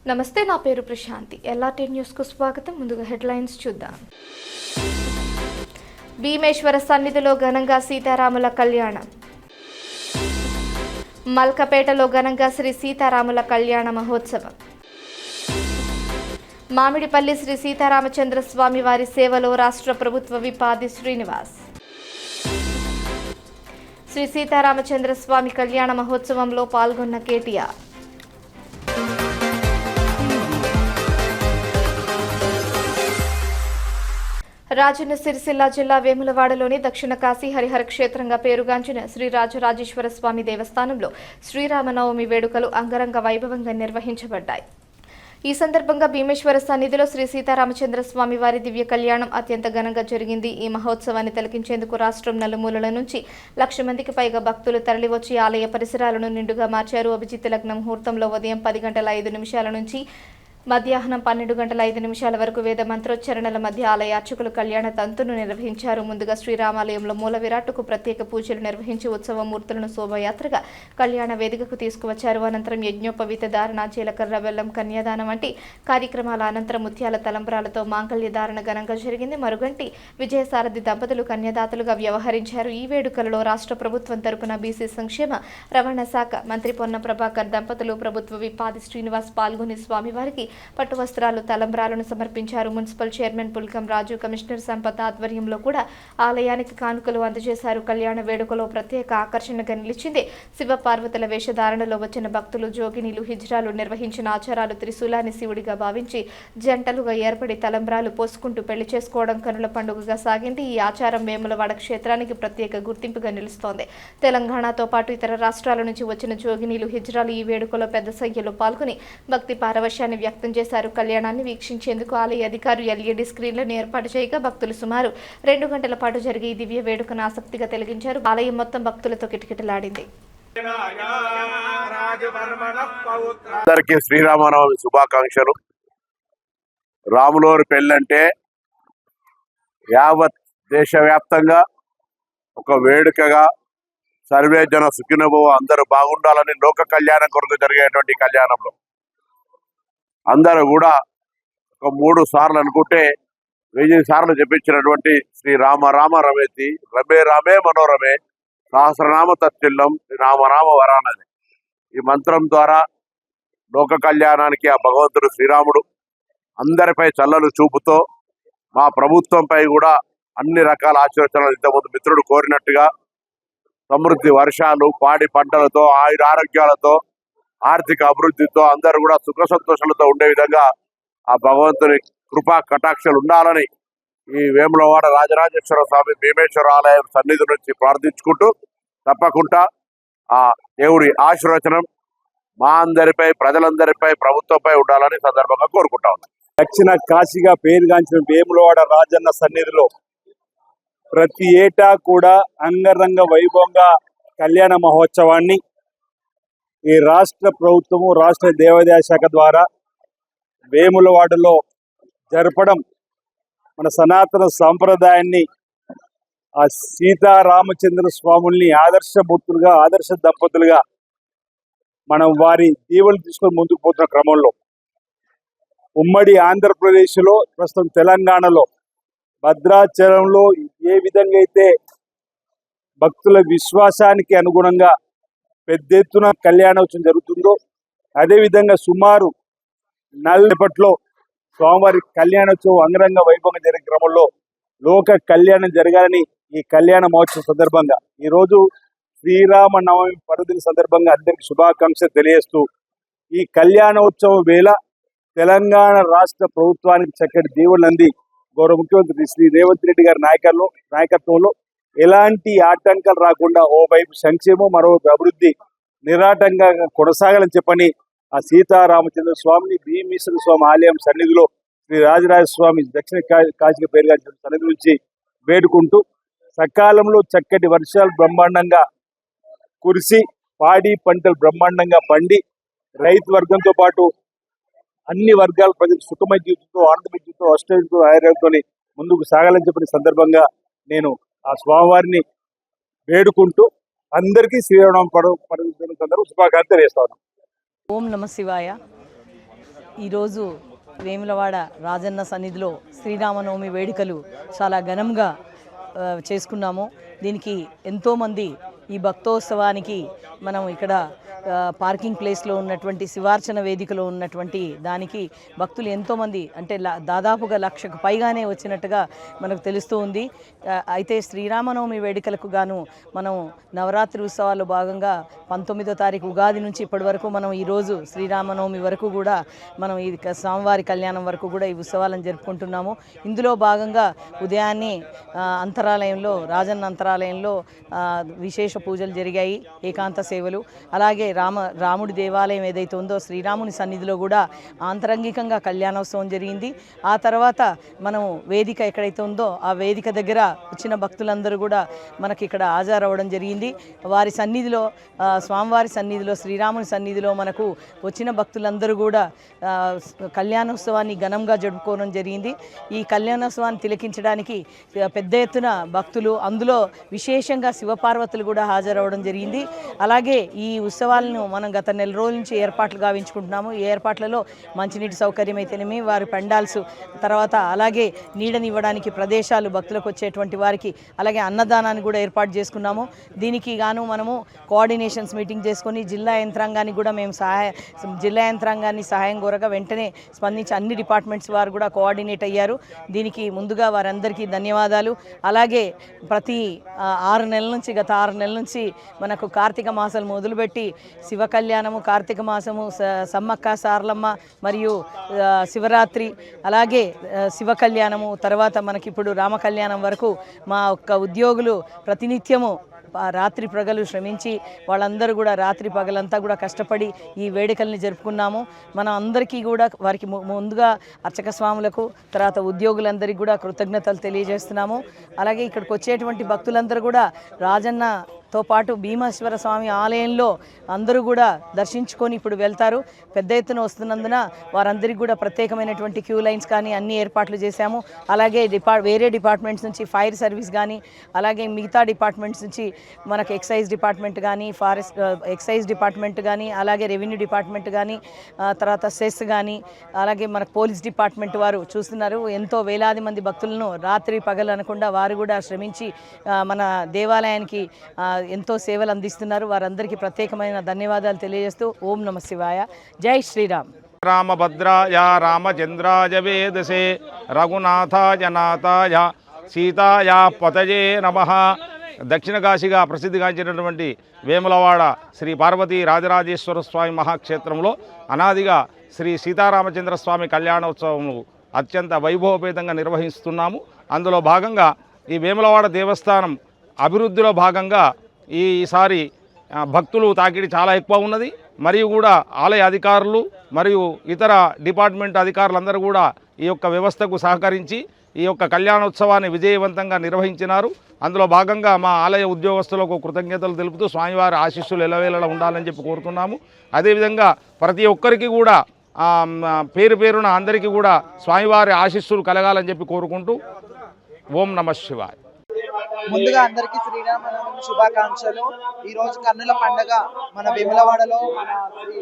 నమస్తే, నా పేరు ప్రశాంతి. ఎల్ఆర్టీ న్యూస్కు స్వాగతం. ముందుగా హెడ్లైన్స్ చూద్దాం. భీమేశ్వర సన్నిధిలో ఘనంగా సీతారాముల కళ్యాణం. మల్కపేటలో ఘనంగా శ్రీ సీతారాముల కళ్యాణ మహోత్సవం. మామిడిపల్లి శ్రీ సీతారామచంద్ర స్వామి వారి సేవలో రాష్ట్ర ప్రభుత్వ విప్ ఆది శ్రీనివాస్. శ్రీ సీతారామచంద్ర స్వామి కళ్యాణ మహోత్సవంలో పాల్గొన్న కేటీఆర్. రాజన్న సిరిసిల్ల జిల్లా వేములవాడలోని దక్షిణ కాశీ హరిహర క్షేత్రంగా పేరుగాంచిన శ్రీ రాజరాజేశ్వర స్వామి దేవస్థానంలో శ్రీరామనవమి వేడుకలు అంగరంగ వైభవంగా నిర్వహించబడ్డాయి. ఈ సందర్భంగా భీమేశ్వర సన్నిధిలో శ్రీ సీతారామచంద్ర స్వామి వారి దివ్య కళ్యాణం అత్యంత ఘనంగా జరిగింది. ఈ మహోత్సవాన్ని తిలకించేందుకు రాష్ట్రం నలుమూలల నుంచి 1,00,000 మందికి పైగా భక్తులు తరలివచ్చి ఆలయ పరిసరాలను నిండుగా మార్చారు. అభిజిత్ లగ్న ముహూర్తంలో ఉదయం 10:05 నుంచి మధ్యాహ్నం 12:05 వరకు వేద మంత్రోచ్చరణల మధ్య ఆలయ అర్చకులు కళ్యాణ తంతును నిర్వహించారు. ముందుగా శ్రీరామాలయంలో మూల విరాట్టుకు ప్రత్యేక పూజలు నిర్వహించి ఉత్సవ మూర్తులను శోభయాత్రగా కళ్యాణ వేదికకు తీసుకువచ్చారు. అనంతరం యజ్ఞోపవీత ధారణ, జీలకర్ర బెల్లం, కన్యాదానం వంటి కార్యక్రమాల అనంతరం ముత్యాల తలంబ్రాలతో మాంగళ్య ధారణ ఘనంగా జరిగింది. మరుగంటి విజయసారథి దంపతులు కన్యాదాతలుగా వ్యవహరించారు. ఈ వేడుకలలో రాష్ట్ర ప్రభుత్వం తరపున బీసీ సంక్షేమ రవాణా శాఖ మంత్రి పొన్నం ప్రభాకర్ దంపతులు, ప్రభుత్వ విప్ ఆది శ్రీనివాస్ పాల్గొని స్వామివారికి పట్టు వస్త్రాలు, తలంబ్రాలను సమర్పించారు. మున్సిపల్ చైర్మన్ పుల్కం రాజు, కమిషనర్ సంపత్ ఆధ్వర్యంలో కూడా ఆలయానికి కానుకలు అందజేశారు. కళ్యాణ వేడుకలో ప్రత్యేక ఆకర్షణగా నిలిచింది శివ పార్వతుల వేషధారణలో వచ్చిన భక్తులు, జోగినీలు, హిజ్రాలు నిర్వహించిన ఆచారాలు త్రిశూలాన్ని శివుడిగా భావించి జంటలుగా ఏర్పడి తలంబ్రాలు పోసుకుంటూ పెళ్లి చేసుకోవడం కనుల పండుగగా సాగింది. ఈ ఆచారం వేములవాడ క్షేత్రానికి ప్రత్యేక గుర్తింపుగా నిలుస్తోంది. తెలంగాణతో పాటు ఇతర రాష్ట్రాల నుంచి వచ్చిన జోగినీలు, హిజ్రాలు ఈ వేడుకలో పెద్ద సంఖ్యలో పాల్గొని భక్తి పారవశ్యాన్ని వ్యక్తం చేశారు. కళ్యాణాన్ని వీక్షించేందుకు ఆలయ అధికారులు ఎల్ఈడి స్క్రీన్లను ఏర్పాటు చేయగా భక్తులు సుమారు 2 గంటల పాటు జరిగే ఈ దివ్య వేడుకను ఆసక్తిగా తిలకించారు. ఆలయం మొత్తం భక్తులతో కిటకిటలాడింది. అందరికీ శ్రీరామనవమి శుభాకాంక్షలు. రాములోరి పెళ్ళంటే యావత్ దేశవ్యాప్తంగా ఒక వేడుకగా సర్వే జన సుఖినభవ అందరూ బాగుండాలని లోక కళ్యాణం కొరకు జరిగేటువంటి కళ్యాణంలో అందరూ కూడా ఒక 3 సార్లు అనుకుంటే 1000 సార్లు చెప్పించినటువంటి శ్రీ రామ రామ రమేతి రమే రామే మనోరమే సహస్రనామ తత్తిల్లం రామ రామ వరానని ఈ మంత్రం ద్వారా లోక కళ్యాణానికి ఆ భగవంతుడు శ్రీరాముడు అందరిపై చల్లని చూపుతో మా ప్రభుత్వంపై కూడా అన్ని రకాల ఆశీర్వచనాలు ఇంతకుముందు మిత్రుడు కోరినట్టుగా సమృద్ధి వర్షాలు, పాడి పంటలతో, ఆరోగ్యాలతో, ఆర్థిక అభివృద్ధితో అందరూ కూడా సుఖ సంతోషాలతో ఉండే విధంగా ఆ భగవంతుని కృపా కటాక్షలు ఉండాలని ఈ వేములవాడ రాజరాజేశ్వర స్వామి భీమేశ్వర ఆలయం సన్నిధి నుంచి ప్రార్థించుకుంటూ తప్పకుండా ఆ దేవుడి ఆశీర్వచనం మా అందరిపై, ప్రజలందరిపై, ప్రభుత్వంపై ఉండాలని సందర్భంగా కోరుకుంటా ఉన్నాం. దక్షిణ కాశీగా పేరుగాంచిన వేములవాడ రాజన్న సన్నిధిలో ప్రతి ఏటా కూడా అంగరంగ వైభవంగా కళ్యాణ మహోత్సవాన్ని ఈ రాష్ట్ర ప్రభుత్వము, రాష్ట్ర దేవాదాయ శాఖ ద్వారా వేములవాడలో జరపడం మన సనాతన సాంప్రదాయాన్ని, ఆ సీతారామచంద్ర స్వాముల్ని ఆదర్శమూర్తులుగా, ఆదర్శ దంపతులుగా మనం వారి దీవెనలు తీసుకొని ముందుకు పోతున్న క్రమంలో ఉమ్మడి ఆంధ్రప్రదేశ్లో, ప్రస్తుతం తెలంగాణలో భద్రాచలంలో ఏ విధంగా అయితే భక్తుల విశ్వాసానికి అనుగుణంగా పెద్ద ఎత్తున కళ్యాణోత్సవం జరుగుతుందో అదేవిధంగా సుమారు 40 స్వామివారి కళ్యాణోత్సవం అంగరంగ వైభవంగా జరిగే క్రమంలో లోక కళ్యాణం జరగాలని ఈ కళ్యాణ మహోత్సవం సందర్భంగా ఈరోజు శ్రీరామ నవమి పర్వదిన సందర్భంగా అందరికీ శుభాకాంక్షలు తెలియజేస్తూ ఈ కళ్యాణోత్సవం వేళ తెలంగాణ రాష్ట్ర ప్రభుత్వానికి చక్కటి దీవెనలు అంది గౌరవ ముఖ్యమంత్రి శ్రీ రేవంత్ రెడ్డి గారి నాయకత్వంలో ఎలాంటి ఆటంకాలు రాకుండా ఓవైపు సంక్షేమం, మరోవైపు అభివృద్ధి నిరాటంగా కొనసాగాలని చెప్పని ఆ సీతారామచంద్ర స్వామిని భీమేశ్వర స్వామి ఆలయం సన్నిధిలో శ్రీ రాజరాజ స్వామి దక్షిణ కాశీగా పేరుగాంచిన సన్నిధి నుంచి వేడుకుంటూ సకాలంలో చక్కటి వర్షాలు బ్రహ్మాండంగా కురిసి పాడి పంటలు బ్రహ్మాండంగా పండి రైతు వర్గంతో పాటు అన్ని వర్గాల ప్రజలు సుఖమయ జీవితంతో, ఆనందమయ జీవితంతో, అష్టంతో, ఆరోగ్యంతో ముందుకు సాగాలని చెప్పిన సందర్భంగా నేను ఆ స్వామివారిని వేడుకుంటూ అందరికీ శ్రీరామ పర్వదిన సందర్భంగా శుభాకాంక్షలు తెలియజేస్తాను. ఓం నమ శివాయ. ఈరోజు వేములవాడ రాజన్న సన్నిధిలో శ్రీరామనవమి వేడుకలు చాలా ఘనంగా చేసుకున్నాము. దీనికి ఎంతోమంది ఈ భక్తోత్సవానికి మనం ఇక్కడ పార్కింగ్ ప్లేస్లో ఉన్నటువంటి శివార్చన వేదికలో ఉన్నటువంటి దానికి భక్తులు ఎంతోమంది అంటే దాదాపుగా 1,00,000కు పైగానే వచ్చినట్టుగా మనకు తెలుస్తూ ఉంది. అయితే శ్రీరామనవమి వేడుకలకు గాను మనం నవరాత్రి ఉత్సవాల్లో భాగంగా 19వ తారీఖు ఉగాది నుంచి ఇప్పటి వరకు మనం ఈరోజు శ్రీరామనవమి వరకు కూడా మనం ఈ స్వామివారి కళ్యాణం వరకు కూడా ఈ ఉత్సవాలను జరుపుకుంటున్నాము. ఇందులో భాగంగా ఉదయాన్నే అంతరాలయంలో రాజన్న అంతరాలయంలో విశేష పూజలు జరిగాయి, ఏకాంత సేవలు. అలాగే రాముడి దేవాలయం ఏదైతే ఉందో శ్రీరాముని సన్నిధిలో కూడా ఆంతరంగికంగా కళ్యాణోత్సవం జరిగింది. ఆ తర్వాత మనం వేదిక ఎక్కడైతే ఉందో ఆ వేదిక దగ్గర వచ్చిన భక్తులందరూ కూడా మనకి ఇక్కడ హాజరవ్వడం జరిగింది. వారి సన్నిధిలో స్వామివారి సన్నిధిలో శ్రీరాముని సన్నిధిలో మనకు వచ్చిన భక్తులందరూ కూడా కళ్యాణోత్సవాన్ని ఘనంగా జరుపుకోవడం జరిగింది. ఈ కళ్యాణోత్సవాన్ని తిలకించడానికి పెద్ద ఎత్తున భక్తులు, అందులో విశేషంగా శివపార్వతులు కూడా హాజరవ్వడం జరిగింది. అలాగే ఈ ఉత్సవాలను మనం గత నెల రోజుల నుంచి ఏర్పాట్లు గావించుకుంటున్నాము. ఈ ఏర్పాట్లలో మంచినీటి సౌకర్యం అయితేనేమి, వారి పండాల్స్, తర్వాత అలాగే నీడనివ్వడానికి ప్రదేశాలు భక్తులకు వచ్చేటువంటి వారికి, అలాగే అన్నదానాన్ని కూడా ఏర్పాటు చేసుకున్నాము. దీనికి గాను మనము కోఆర్డినేషన్స్ మీటింగ్ చేసుకొని జిల్లా యంత్రాంగానికి కూడా మేము సహాయం కోరగా వెంటనే స్పందించి అన్ని డిపార్ట్మెంట్స్ వారు కూడా కోఆర్డినేట్ అయ్యారు. దీనికి ముందుగా వారందరికీ ధన్యవాదాలు. అలాగే ప్రతి 6 నెలల నుంచి గత 6 నెలల నుంచి మనకు కార్తీక మాసాలు మొదలుపెట్టి శివ కళ్యాణము, కార్తీక మాసము, సమ్మక్క సారలమ్మ మరియు శివరాత్రి, అలాగే శివ కళ్యాణము, తర్వాత మనకిప్పుడు రామ కళ్యాణం వరకు మా యొక్క ఉద్యోగులు ప్రతినిత్యము రాత్రి పగలు శ్రమించి వాళ్ళందరూ కూడా రాత్రి పగలంతా కూడా కష్టపడి ఈ వేడుకల్ని జరుపుకున్నాము. మనం అందరికీ కూడా వారికి ముందుగా అర్చక స్వాములకు, తర్వాత ఉద్యోగులందరికీ కూడా కృతజ్ఞతలు తెలియజేస్తున్నాము. అలాగే ఇక్కడికి వచ్చేటువంటి భక్తులందరూ కూడా రాజన్నతో పాటు భీమేశ్వర స్వామి ఆలయంలో అందరూ కూడా దర్శించుకొని ఇప్పుడు వెళ్తారు. పెద్ద ఎత్తున వస్తున్నందున వారందరికీ కూడా ప్రత్యేకమైనటువంటి క్యూ లైన్స్ కానీ అన్ని ఏర్పాట్లు చేశాము. అలాగే వేరే డిపార్ట్మెంట్స్ నుంచి ఫైర్ సర్వీస్ కానీ, అలాగే మిగతా డిపార్ట్మెంట్స్ నుంచి మనకు ఎక్సైజ్ డిపార్ట్మెంట్ కానీ, ఎక్సైజ్ డిపార్ట్మెంట్ కానీ, అలాగే రెవెన్యూ డిపార్ట్మెంట్ కానీ, తర్వాత సెస్ కానీ, అలాగే మనకు పోలీస్ డిపార్ట్మెంట్ వారు చూస్తున్నారు. ఎంతో వేలాది మంది భక్తులను రాత్రి పగలు అనకుండా వారు కూడా శ్రమించి మన దేవాలయానికి ఎంతో సేవలు అందిస్తున్నారు. వారందరికీ ప్రత్యేకమైన ధన్యవాదాలు తెలియజేస్తూ ఓం నమ శివాయ. జై శ్రీరామ్. రామభద్రాయ రామచంద్రాయ వేదసే రఘునాథాయ నాథాయ సీతాయ పతయే నమః. దక్షిణ కాశీగా ప్రసిద్ధిగాంచినటువంటి వేములవాడ శ్రీ పార్వతీ రాజరాజేశ్వర స్వామి మహాక్షేత్రంలో అనాదిగా శ్రీ సీతారామచంద్ర స్వామి కళ్యాణోత్సవము అత్యంత వైభవపేతంగా నిర్వహిస్తున్నాము. అందులో భాగంగా ఈ వేములవాడ దేవస్థానం అభివృద్ధిలో భాగంగా ఈసారి భక్తులు తాకిడి చాలా ఎక్కువ ఉన్నది. మరియు కూడా ఆలయ అధికారులు మరియు ఇతర డిపార్ట్మెంట్ అధికారులందరూ కూడా ఈ యొక్క వ్యవస్థకు సహకరించి ఈ యొక్క కళ్యాణోత్సవాన్ని విజయవంతంగా నిర్వహించినారు. అందులో భాగంగా మా ఆలయ ఉద్యోగస్తులకు కృతజ్ఞతలు తెలుపుతూ స్వామివారి ఆశీస్సులు ఎల్లవేళలా ఉండాలని చెప్పి కోరుతున్నాము. అదేవిధంగా ప్రతి ఒక్కరికి కూడా పేరు పేరున అందరికీ కూడా స్వామివారి ఆశీస్సులు కలగాలని చెప్పి కోరుకుంటూ ఓం నమః శివాయ. ముందుగా అందరికీ శ్రీరామనవమి శుభాకాంక్షలు. ఈ రోజు కన్నుల పండుగ మన వేములవాడలో మన శ్రీ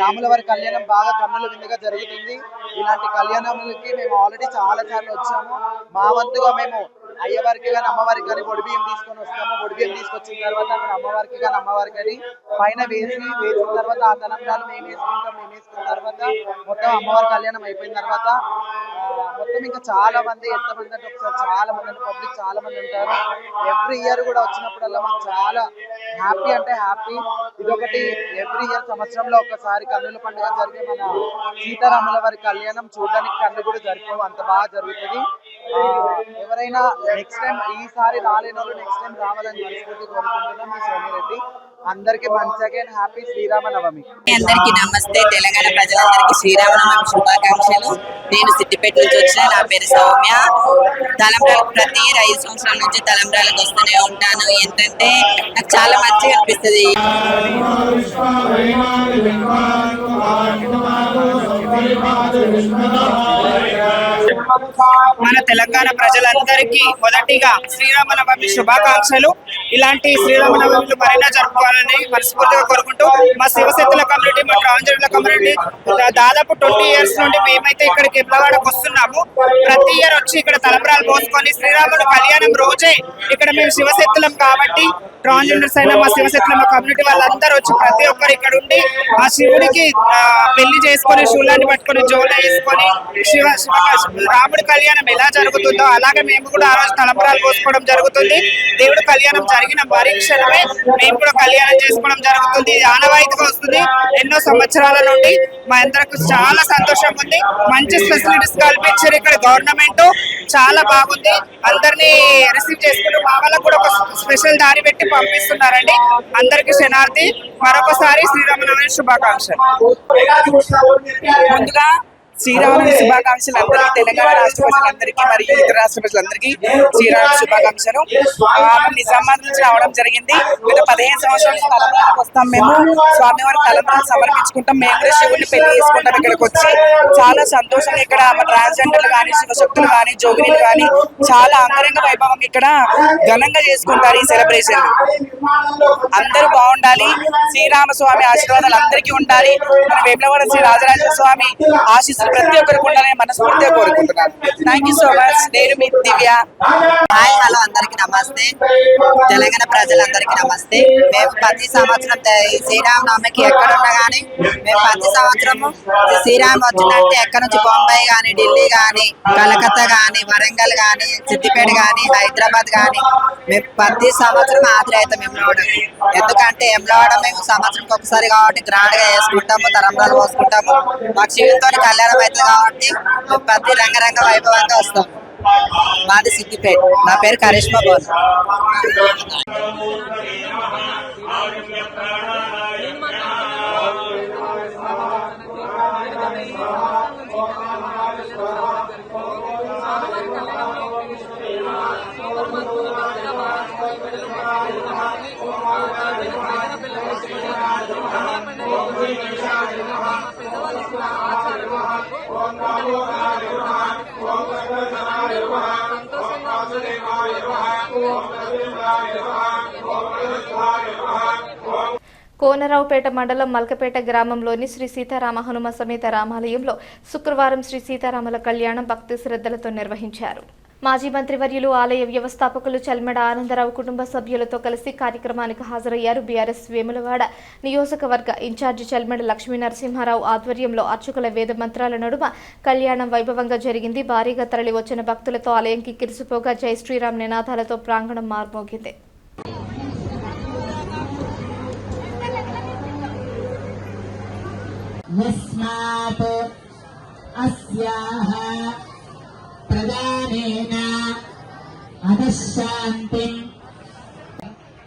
రాముల వారి కళ్యాణం బాగా కన్నుల విందుగా జరుగుతుంది. ఇలాంటి కళ్యాణాలకి మేము ఆల్రెడీ చాలా సార్లు వచ్చాము. మా వంతుగా మేము అయ్యవారికి కానీ అమ్మవారికి కానీ ఒడిబియ్యం తీసుకొని వస్తాము. ఒడిబియ్యం తీసుకొచ్చిన తర్వాత అక్కడ అమ్మవారికి కానీ అమ్మవారికి కానీ పైన వేసిన తర్వాత ఆ తలంబ్రాలు మేము వేసుకున్న తర్వాత మొత్తం అమ్మవారి కళ్యాణం అయిపోయిన తర్వాత మొత్తం ఇంకా చాలా మంది, ఎంతమంది అంటే ఒకసారి చాలా మంది అంటే పబ్లిక్ చాలా మంది ఉంటారు. ఎవ్రీ ఇయర్ కూడా వచ్చినప్పుడల్లా మాకు చాలా హ్యాపీ అంటే హ్యాపీ. ఇదొకటి ఎవ్రీ ఇయర్ సంవత్సరంలో ఒకసారి కన్నుల పండుగ జరిగే మన సీతారాముల వారి కళ్యాణం చూడడానికి కన్ను కూడా జరిపోవు, అంత బాగా జరుగుతుంది. ఎవరైనా నెక్స్ట్ టైం ఈసారి రాలేని వాళ్ళు నెక్స్ట్ టైం రావాలని మనస్ఫూర్తి కోరుకుంటున్నాం. మీ సోమిరెడ్డి. అందరికి వన్స్ అగైన్ హ్యాపీ శ్రీరామనవమి. అందరికి నమస్తే. తెలంగాణ ప్రజలందరికీ శ్రీరామనవమి శుభాకాంక్షలు. నేను సిద్దిపేట నుంచి వచ్చిన, నా పేరు సౌమ్య. తలంబ్రాలకు ప్రతి 5 సంవత్సరాల నుంచి తలంబ్రాలకు వస్తూనే ఉంటాను. ఏంటంటే నాకు చాలా మంచిగా అనిపిస్తుంది. మన తెలంగాణ ప్రజలందరికీ మొదటిగా శ్రీరామనవమి శుభాకాంక్షలు. ఇలాంటి శ్రీరామనవమిలు మరైనా జరుపుకోవాలని మనస్ఫూర్తిగా కోరుకుంటూ, మా శివశక్తుల కమ్యూనిటీ, మా ట్రాన్స్జెండర్ల కమ్యూనిటీ దాదాపు 20 years నుండి మేమైతే ఇక్కడికి వేములవాడకు వస్తున్నాము. ప్రతి ఇయర్ వచ్చి ఇక్కడ తలంబ్రాలు పోసుకొని శ్రీరాముడు కళ్యాణం రోజే ఇక్కడ మేము శివశక్తులం కాబట్టి ట్రాన్స్జెండర్స్ అయినా మా శివశక్తుల మా కమ్యూనిటీ వాళ్ళందరూ వచ్చి ప్రతి ఒక్కరు ఇక్కడ ఉండి ఆ శివుడికి పెళ్లి చేసుకొని శూలాన్ని పట్టుకొని జోల వేసుకొని రాముడి కళ్యాణం ఎలా జరుగుతుందో అలాగే మేము కూడా ఆ రోజు తలంబ్రాలు పోసుకోవడం జరుగుతుంది. దేవుడు కళ్యాణం జరిగిన మరీ క్షణమే మేము కూడా కళ్యాణం చేసుకోవడం జరుగుతుంది. ఇది ఆనవాయితీగా వస్తుంది ఎన్నో సంవత్సరాల నుండి. మా అందరికి చాలా సంతోషంగా ఉంది. మంచి ఫెసిలిటీస్ కల్పించారు ఇక్కడ గవర్నమెంట్, చాలా బాగుంది. అందరినీ రిసీవ్ చేసుకుంటూ మా వాళ్ళకు కూడా ఒక స్పెషల్ దారి పెట్టి పంపిస్తున్నారండి. అందరికి శనార్థి మరొకసారి శ్రీరామనవమి శుభాకాంక్షలు. ముందుగా శ్రీరామనవమి శుభాకాంక్షలు అందరికీ, తెలంగాణ రాష్ట్ర ప్రజలందరికీ మరియు ఇతర రాష్ట్ర ప్రజలందరికీ శ్రీరామ శుభాకాంక్షలు. నిజామాబాద్ నుంచి రావడం జరిగింది. గత 15 సంవత్సరాల నుంచి తలంబ్రాలకు వస్తాం. మేము స్వామివారి తలంబ్రాలు సమర్పించుకుంటాం. మేము కూడా శివుడిని పెళ్లి చేసుకుంటాం. ఇక్కడికి వచ్చి చాలా సంతోషంగా ఇక్కడ ట్రాన్స్జెండర్లు కానీ, శివశక్తులు కానీ, జోగినీలు కానీ చాలా అంగరంగ వైభవం ఇక్కడ ఘనంగా చేసుకుంటారు ఈ సెలబ్రేషన్. అందరూ బాగుండాలి. శ్రీరామ స్వామి ఆశీర్వాదాలు అందరికీ ఉండాలి. మన వేములవాడ శ్రీ రాజరాజేశ్వర స్వామి ఆశీస్సులు ప్రతి ఒక్కరికి ఉండాలని మనస్ఫూర్తిగా కోరుకుంటున్నాను. Thank you so much. నేను మీ దివ్య. హాయ్, హలో, అందరికి నమస్తే. తెలంగాణ ప్రజలందరికీ నమస్తే. మేము ప్రతి సంవత్సరం శ్రీరామనవమికి ఎక్కడున్నా కానీ మేము ప్రతి సంవత్సరము శ్రీరామ్ వచ్చిందంటే ఎక్కడి నుంచి బొంబాయి కానీ, ఢిల్లీ కానీ, కలకత్తా కానీ, వరంగల్ కానీ, సిద్దిపేట కానీ, హైదరాబాద్ కానీ మేము ప్రతి సంవత్సరం హాజరైతాం వేములవాడకి. ఎందుకంటే వేములవాడ మేము సంవత్సరంకి ఒకసారి కాబట్టి గ్రాండ్ గా చేసుకుంటాము, తలంబ్రాలు పోసుకుంటాము. మాకు శివునితో కళ్యాణం అవుతుంది కాబట్టి మేము ప్రతి రంగరంగ వైభవంగా వస్తాం. మాది సిద్దిపేట. నా పేరు కరిష్మా బోన్. కోనరావుపేట మండలం మల్కపేట గ్రామంలోని శ్రీ సీతారామ హనుమ సమేత రామాలయంలో శుక్రవారం శ్రీ సీతారాముల కళ్యాణం భక్తి శ్రద్ధలతో నిర్వహించారు. మాజీ మంత్రివర్యులు, ఆలయ వ్యవస్థాపకులు చల్మెడ ఆనందరావు కుటుంబ సభ్యులతో కలిసి కార్యక్రమానికి హాజరయ్యారు. బీఆర్ఎస్ వేములవాడ నియోజకవర్గ ఇన్ఛార్జి చల్మెడ లక్ష్మీ నరసింహారావు ఆధ్వర్యంలో అర్చకుల వేద మంత్రాల నడుమ కళ్యాణం వైభవంగా జరిగింది. భారీగా తరలి వచ్చిన భక్తులతో ఆలయంకి కిరిసిపోగా జై శ్రీరామ్ నినాదాలతో ప్రాంగణం మార్మోగింది. యస్మాత్ అస్యాః ప్రదానేన అదశాంతి.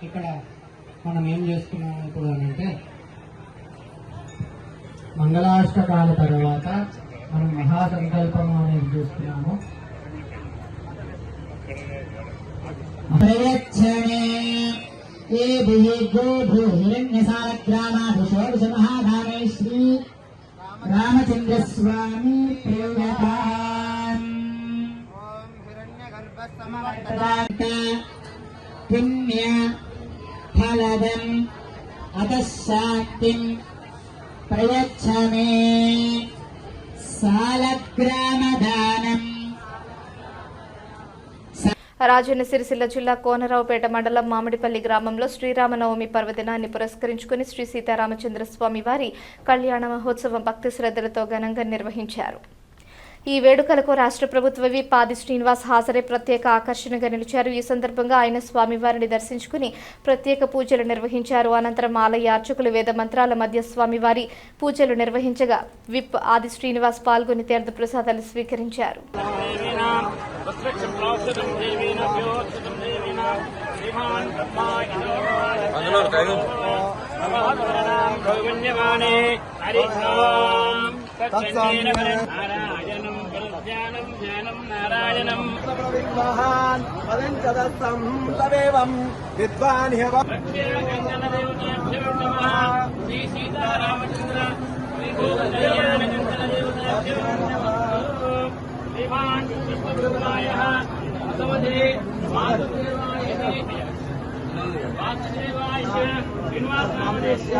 ఇక్కడ మనం ఏం చేస్తున్నాం ఇప్పుడు అంటే మంగళాష్టకాల తర్వాత మనం మహాసంకల్పం అనేది చూస్తున్నాము. ప్రయచ్చనే ఏభిః గోభూ హిరణ్యసారగ్రామాధి షోడశ మహాధామే శ్రీ రామచంద్ర స్వామి ప్రేయతాం. ఓం హిరణ్యగర్భ పుణ్య ఫలదం అతశాక్తిం ప్రయచ్చమే సాలగ్రామదానం. రాజన్న సిరిసిల్ల జిల్లా కోనరావుపేట మండలం మామిడిపల్లి గ్రామంలో శ్రీరామనవమి పర్వదినాన్ని పురస్కరించుకుని శ్రీ సీతారామచంద్రస్వామి వారి కళ్యాణ మహోత్సవం భక్తి శ్రద్ధలతో ఘనంగా నిర్వహించారు. ఈ వేడుకలకు రాష్ట్ర ప్రభుత్వ విప్ ఆది శ్రీనివాస్ హాజరై ప్రత్యేక ఆకర్షణగా నిలిచారు. ఈ సందర్భంగా ఆయన స్వామివారిని దర్శించుకుని ప్రత్యేక పూజలు నిర్వహించారు. అనంతరం ఆలయ అర్చకులు వేద మంత్రాల మధ్య స్వామివారి పూజలు నిర్వహించగా విప్ ఆది శ్రీనివాస్ పాల్గొని తీర్థ ప్రసాదాలు స్వీకరించారు. श्रीमान् कृष्णगुरुरायः असवधे वासुदेवाय श्रीनिवासनामदेश्य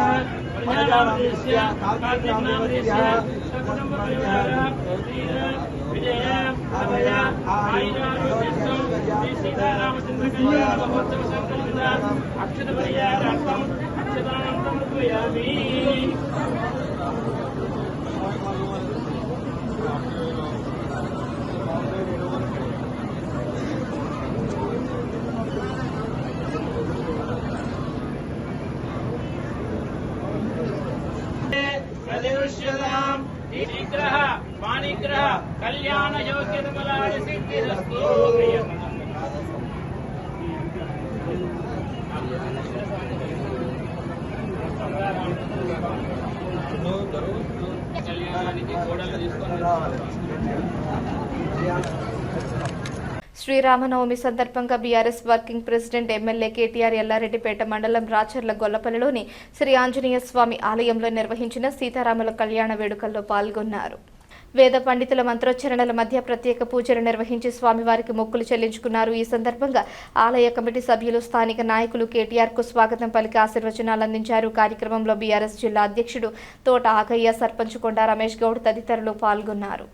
प्रजानामदेश्य कार्तिकनामदेश्य कुटुम्बपरिवार विजय अभय आयुरारोग्यं श्री सीतारामचन्द्र कल्याण महोत्सव संकल्पित अक्षतपरिहारार्थम् अक्षतां समर्पयामि। शीघ्रः वाणिग्रह कल्याण योग्यतमलानि सिद्धिरस्तु। శ్రీరామనవమి సందర్భంగా BRS working president MLA KTR Yellareddypet మండలం రాచర్ల గొల్లపల్లిలోని శ్రీ ఆంజనేయ స్వామి ఆలయంలో నిర్వహించిన సీతారాముల కళ్యాణ వేడుకల్లో పాల్గొన్నారు. వేద పండితుల మంత్రోచ్చరణల మధ్య ప్రత్యేక పూజలు నిర్వహించి స్వామివారికి మొక్కులు చెల్లించుకున్నారు. ఈ సందర్భంగా ఆలయ కమిటీ సభ్యులు, స్థానిక నాయకులు కేటీఆర్ కు స్వాగతం పలికి ఆశీర్వచనాలు అందించారు. కార్యక్రమంలో బీఆర్ఎస్ జిల్లా అధ్యక్షుడు తోట ఆగయ్య, సర్పంచ్ కొండా రమేష్ గౌడ్ తదితరులు పాల్గొన్నారు.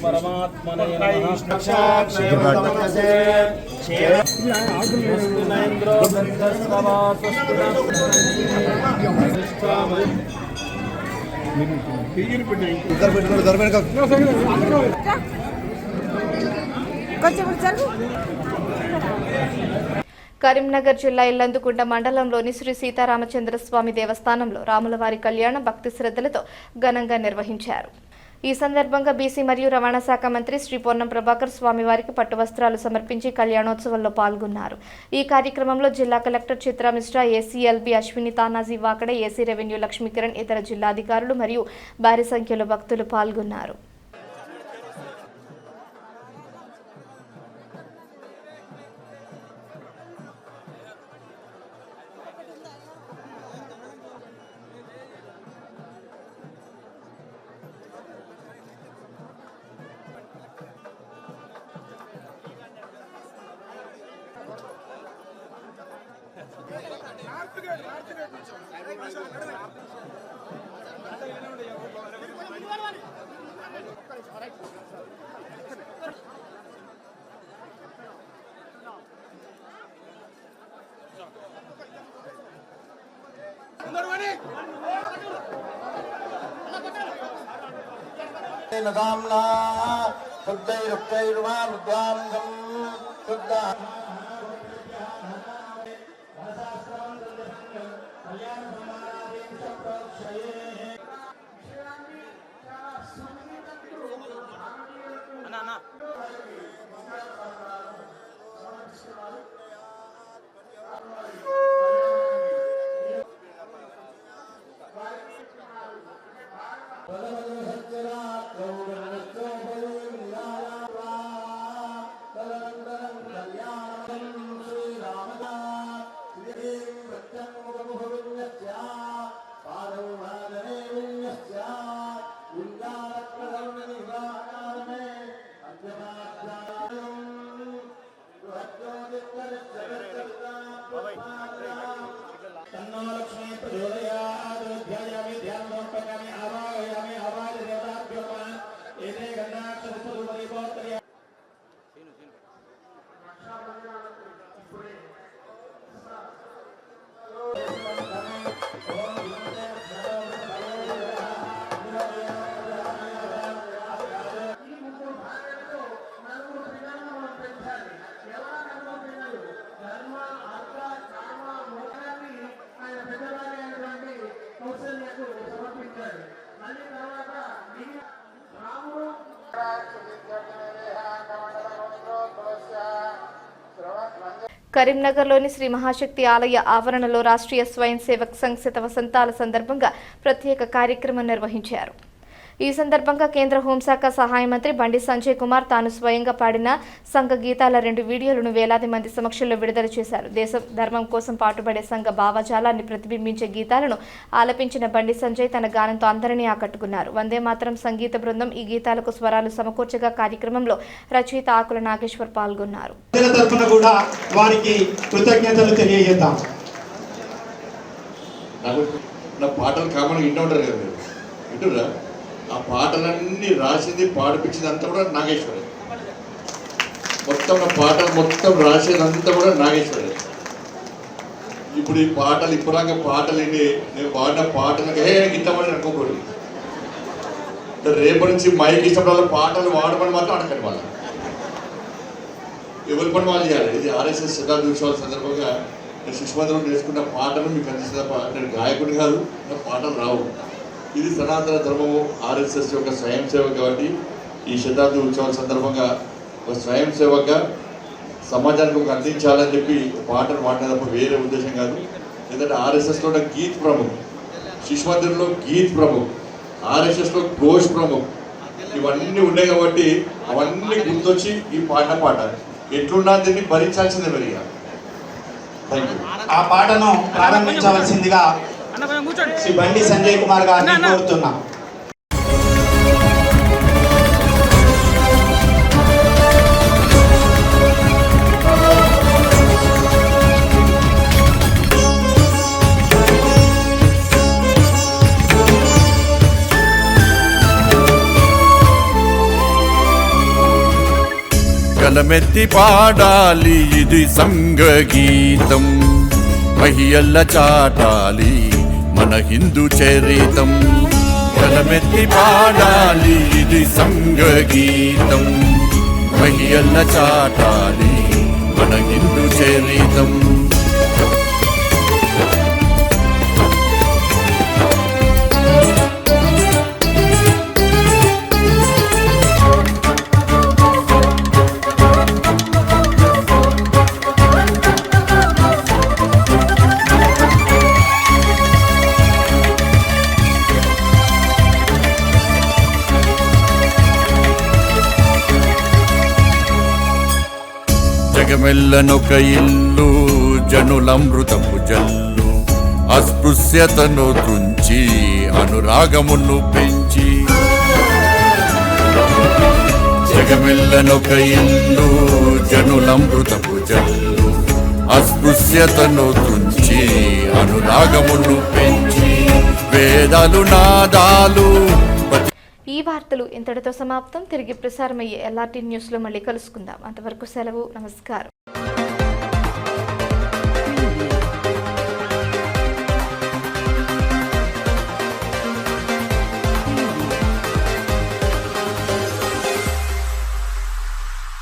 परमात्मने కరీంనగర్ జిల్లా ఇల్లందుకుంట మండలంలోని శ్రీ సీతారామచంద్ర స్వామి దేవస్థానంలో రాములవారి కళ్యాణం భక్తి శ్రద్ధలతో ఘనంగా నిర్వహించారు. ఈ సందర్భంగా బీసీ మరియు రవాణా శాఖ మంత్రి శ్రీ పొన్నం ప్రభాకర్ స్వామివారికి పట్టు వస్త్రాలు సమర్పించి కళ్యాణోత్సవంలో పాల్గొన్నారు. ఈ కార్యక్రమంలో జిల్లా collector Chitra Mishra, ACLB Ashwini Tanaji Wakade, AC revenue Lakshmikiran, ఇతర జిల్లా అధికారులు మరియు భారీ సంఖ్యలో భక్తులు పాల్గొన్నారు. नदाम्ना शुद्धैरुक्तैर्वा विद्वांसं शुद्ध కరీంనగర్లోని శ్రీ మహాశక్తి ఆలయ ఆవరణలో రాష్ట్రీయ స్వయం సేవక్ సంఘ్ శత వసంతాల సందర్భంగా ప్రత్యేక కార్యక్రమం నిర్వహించారు. ఈ సందర్భంగా కేంద్ర హోంశాఖ సహాయ మంత్రి బండి సంజయ్ కుమార్ తాను స్వయంగా పాడిన సంఘ గీతాల 2 వీడియోలను వేలాది మంది సమక్షంలో విడుదల చేశారు. దేశం ధర్మం కోసం పాటుపడే సంఘ భావజాలాన్ని ప్రతిబింబించే గీతాలను ఆలపించిన బండి సంజయ్ తన గానంతో అందరినీ ఆకట్టుకున్నారు. వందే మాతరం సంగీత బృందం ఈ గీతాలకు స్వరాలు సమకూర్చగా కార్యక్రమంలో రచయిత ఆకుల నాగేశ్వర్ పాల్గొన్నారు. ఆ పాటలన్నీ రాసింది పాడిపించింది అంతా కూడా నాగేశ్వరే. మొత్తం పాటలు మొత్తం రాసేదంతా కూడా నాగేశ్వరే. ఇప్పుడు ఈ పాటలు ఇప్పుడాక పాటలు నేను పాడిన పాటలకు గిట్టమని అనుకోకూడదు. రేపటి నుంచి మైకి ఇష్టపడాల పాటలు వాడమని మాత్రం అడగండి. వాళ్ళ ఎవరి పని వాళ్ళు చేయాలి. ఇది ఆర్ఎస్ఎస్ శతాబ్ది ఉత్సవాల సందర్భంగా నేను శిశుమందిరం నేర్చుకున్న పాటలు మీకు అందిస్తున్న నేను గాయకుడి కాదు, నాకు పాటలు రావు. ఇది సనాతన ధర్మము ఆర్ఎస్ఎస్ యొక్క స్వయం సేవక్ కాబట్టి ఈ శతాబ్ది ఉత్సవాల సందర్భంగా ఒక స్వయం సేవక్గా సమాజానికి ఒక అందించాలని చెప్పి పాటలు పాడినప్పుడు వేరే ఉద్దేశం కాదు. ఎందుకంటే ఆర్ఎస్ఎస్లో గీత్ ప్రముఖ్, శిశుమందిరంలో గీత్ ప్రముఖ్, ఆర్ఎస్ఎస్లో ఘోష్ ప్రముఖ్, ఇవన్నీ ఉన్నాయి కాబట్టి అవన్నీ గుర్తొచ్చి ఈ పాట ఎట్లున్నా దీన్ని భరించాల్సిందే. మరి థ్యాంక్ యూ. ఆ పాటను ప్రారంభించవలసిందిగా శ్రీ బండి సంజయ్ కుమార్ గారిని కోరుతున్నా. గలమెత్తి పాడాలి ఇది సంఘ గీతం, మహియల్ల చాటాలి మన హిందూ చరితం. గలమెత్తి పాడాలి ఇది సంఘ గీతం, మహియల్ల చాటాలి మన హిందూ చరితం. జగమెల్లనొక ఇల్లు జనులమృతపు జల్లు, అస్పృశ్యతను తుంచి అనురాగమును పెంచి. జగమెల్లనొక ఇల్లు జనులమృతపు జల్లు, అస్పృశ్యతను తుంచి అనురాగమును పెంచి. వేదాలు నాదాలు. ఈ వార్తలు ఇంతటితో సమాప్తం. తిరిగి ప్రసారమయ్యే LRT న్యూస్లో మళ్ళీ కలుసుకుందాం. అంతవరకు సెలవు. నమస్కారం.